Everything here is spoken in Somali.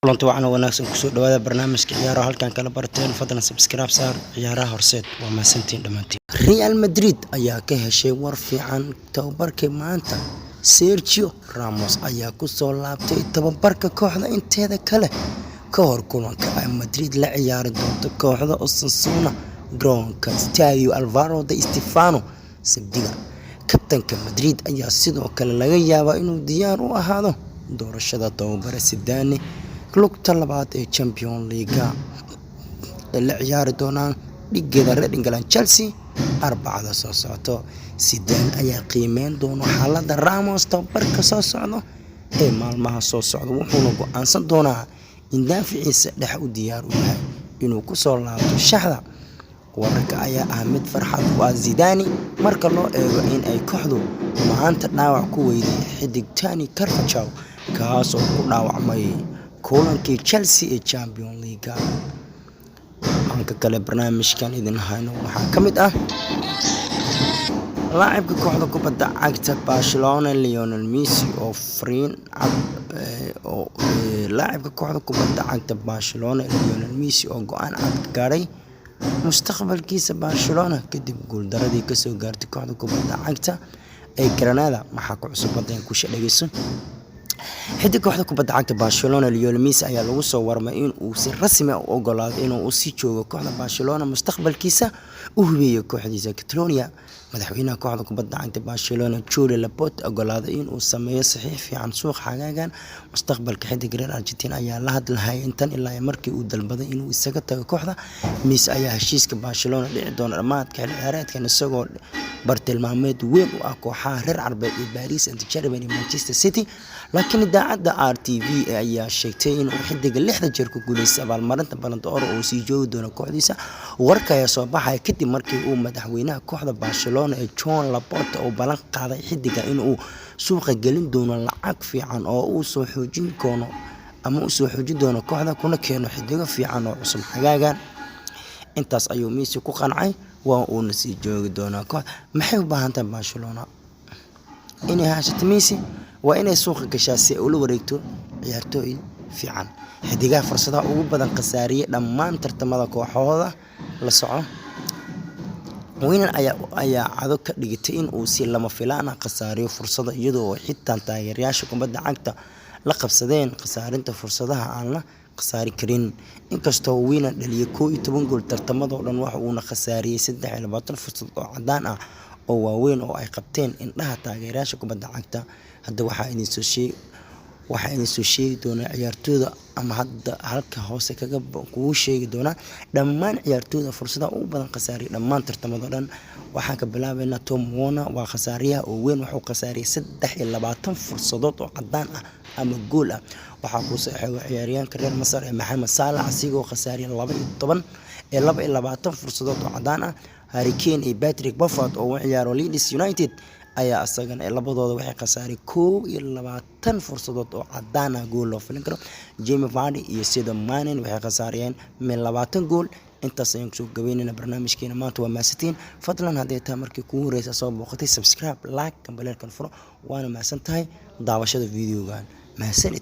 kulanti waxaan wanaagsan kusoo dhawaada barnaamijka ciyaaraha halkan kala barteen fadlan subscribe saar ciyaaraha horseed waa maasantiin dhamaantiin Real Madrid ayaa ka heshay war fiican tababarkii maanta Sergio Ramos ayaa ku soo laabtay tababarka kooxda inteeda kale ka hor kulanka ay Madrid la ciyaari doonto kooxda Osasuna garoonka Stadio Álvaro de Stéfano Sabtida kabtanka Madrid ayaa sidoo kale laga yaabaa inuu diyaar u ahaado doorashada tababare Zidane lugta labaad ee Champions League la ciyaari doonaan dhigeeda Red England Chelsea arbacada soo socoto Zidane ayaa qiimeyn doona xaaladda Ramos tababarka soo socdo ee maalmaha soo socda wuxuuna go'aansan doonaa in daaficiisa dhex u diyaar u yahay inuu ku soo laabto shaxda wararka ayaa ah mid farxad u ah Zidane marka loo eego in ay kooxdu maanta dhaawac ku weyday xidig Dani Carvajal kaas oo ku dhaawacmay kulankii Chelsea ee Champions League halka kale barnaamijkan idin hayno waxaa ka mid ah لاعبka kooxda kubadda cagta Barcelona Lionel Messi oo fariin oo لاعبka kooxda kubadda cagta Barcelona Lionel Messi oo go'aan cad gaaray mustaqbalkiisa Barcelona kadib guuldaradii ka soo gaartay kooxda kubadda cagta ee Granada maxaa ku cusub badan ku shaqeeyay xiddig kooxda kubadda cagta Barcelona Lionel Messi ayaa lagu soo warmay in uu si rasmi ah u ogolaaday inuu sii joogo kooxda Barcelona mustaqbalkiisa u hubiyo kooxdiisa Catalonia madaxweynaha kooxda kubadda cagta Barcelona Joan Laporta ogolaaday in uu sameeyo saxiix fiican suuq xagaagan mustaqbalka xiddig reer Argentina ayaa la hadlayay intan ilaa markii uu dalbaday inuu isaga tago kooxda Messi ayaa heshiiska Barcelona dhici doona dhamaadka xilli ciyaareedkan isagoo bartilmaameed weyn u ah kooxaha reer Carbeed ee Paris Saint-Germain iyo Manchester City laakiin idaacadda RTV ayaa sheegtay in uu xiddiga 6 jeer ku guuleystay abaalmarinta Ballon d'Or oo sii joogi doono kooxdiisa warka ayaa soo baxay kadib markii uu madaxweynaha kooxda Barcelona ee Joan Laporta oo ballan qaaday xiddiga in uu suuqa gelin doono lacag fiican oo uu soo xoojin doono kooxda kuna keeno xiddiga fiican oo cusub xagaagan intaas ayuu Messi ku qancay waa uu sii joogi doonaa koox maxay u baahan tahay Barcelona inay haysato Messi waa inay suuqa gashaa si ay ula wareegto ciyaartooy fiican xiddigaha fursadaha ugu badan qasaariye dhammaan tartamada kooxooda la soco weynan ayaa cado ka dhigtay in uu si lama filaan ah qasaariyo fursada iyadoo xitaa taageerayaasha kubadda cagta la qabsadeen qasaarinta fursadaha aan la qasaari karin inkastoo weynan dhaliyay 11 gool tartamada oo dhan waxa uu qasaariyay 23 fursad oo cadaan ah oo waaweyn oo ay qabteen indhaha taageerayaasha kubadda cagta hadda waxa idin soo sheegi doona ciyaartooyda ama hadda halka hoose kaga kugu sheegi doona dhammaan ciyaartooyda fursadaha ugu badan qasaariya dhammaan tartamada dhan waxaan ka bilaabaynaa Tom Werner waa qasaariyaha oo weyn wuxuu qasaariyay 23 fursadood oo cadaan ah ama gool ah waxa uu saxay ciyaaryahanka reer Masar ee Mohamed Salah asigoo qasaariyay 22 fursadood oo cadaan ah Harry Kane iyo Patrick Bamford oo ciyaaro Leeds United ayaa asagana labadooda waxay qasaari 22 fursadood oo cadaan ah gool loo filin karo Jamie Vardy iyo Sadio Mane waxay qasaariyeen 20 gool intaas ayaan ku soo gabeynayna barnaamijkeena maanta waa maasantiin fadlan haddii taa markii kugu horeysa soo booqatay subscribe like kambalelkan furo waana maasan tahay daawashada videogan maasanid